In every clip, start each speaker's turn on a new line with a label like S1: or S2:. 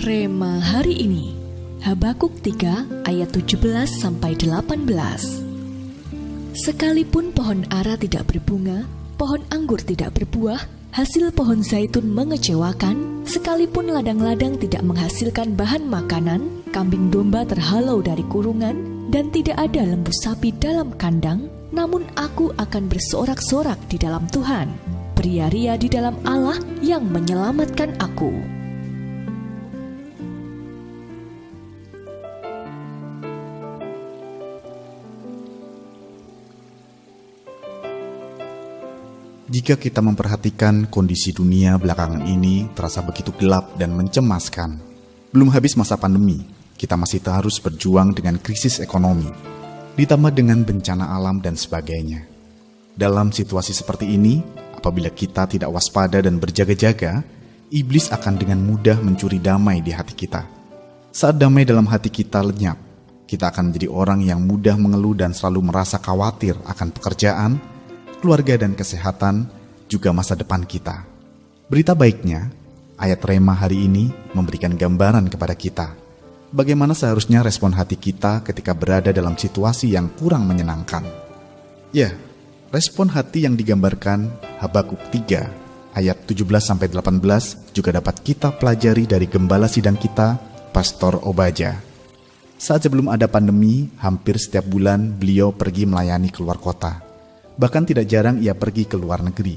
S1: Rema hari ini, Habakuk 3 ayat 17-18. Sekalipun pohon ara tidak berbunga, pohon anggur tidak berbuah, hasil pohon zaitun mengecewakan, sekalipun ladang-ladang tidak menghasilkan bahan makanan, kambing domba terhalau dari kurungan, dan tidak ada lembu sapi dalam kandang, namun aku akan bersorak-sorak di dalam Tuhan, beria-ria di dalam Allah yang menyelamatkan aku.
S2: Jika kita memperhatikan kondisi dunia belakangan ini terasa begitu gelap dan mencemaskan. Belum habis masa pandemi, kita masih harus berjuang dengan krisis ekonomi, ditambah dengan bencana alam dan sebagainya. Dalam situasi seperti ini, apabila kita tidak waspada dan berjaga-jaga, iblis akan dengan mudah mencuri damai di hati kita. Saat damai dalam hati kita lenyap, kita akan menjadi orang yang mudah mengeluh dan selalu merasa khawatir akan pekerjaan, keluarga dan kesehatan, juga masa depan kita. Berita baiknya, ayat Rema hari ini memberikan gambaran kepada kita bagaimana seharusnya respon hati kita ketika berada dalam situasi yang kurang menyenangkan. Ya, respon hati yang digambarkan Habakuk 3 ayat 17-18 juga dapat kita pelajari dari gembala sidang kita, Pastor Obaja. Saat sebelum ada pandemi, hampir setiap bulan beliau pergi melayani keluar kota. Bahkan tidak jarang ia pergi ke luar negeri.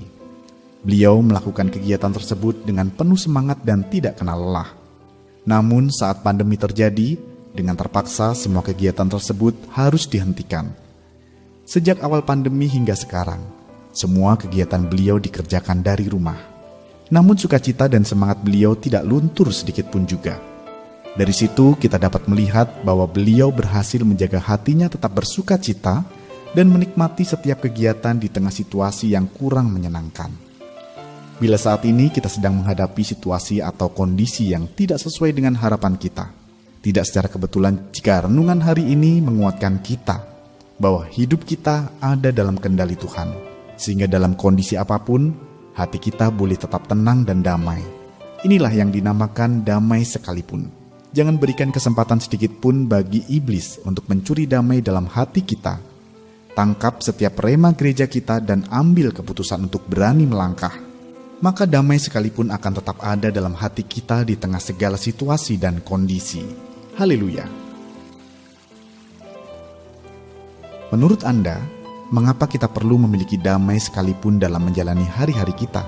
S2: Beliau melakukan kegiatan tersebut dengan penuh semangat dan tidak kenal lelah. Namun saat pandemi terjadi, dengan terpaksa semua kegiatan tersebut harus dihentikan. Sejak awal pandemi hingga sekarang, semua kegiatan beliau dikerjakan dari rumah. Namun sukacita dan semangat beliau tidak luntur sedikit pun juga. Dari situ kita dapat melihat bahwa beliau berhasil menjaga hatinya tetap bersukacita dan menikmati setiap kegiatan di tengah situasi yang kurang menyenangkan. Bila saat ini kita sedang menghadapi situasi atau kondisi yang tidak sesuai dengan harapan kita, tidak secara kebetulan jika renungan hari ini menguatkan kita bahwa hidup kita ada dalam kendali Tuhan, sehingga dalam kondisi apapun, hati kita boleh tetap tenang dan damai. Inilah yang dinamakan damai sekalipun. Jangan berikan kesempatan sedikit pun bagi iblis untuk mencuri damai dalam hati kita. Tangkap setiap rema gereja kita dan ambil keputusan untuk berani melangkah. Maka damai sekalipun akan tetap ada dalam hati kita di tengah segala situasi dan kondisi. Haleluya. Menurut Anda, mengapa kita perlu memiliki damai sekalipun dalam menjalani hari-hari kita?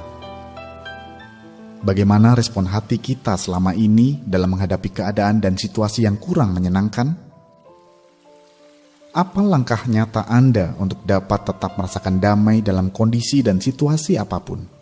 S2: Bagaimana respon hati kita selama ini dalam menghadapi keadaan dan situasi yang kurang menyenangkan? Apa langkah nyata Anda untuk dapat tetap merasakan damai dalam kondisi dan situasi apapun?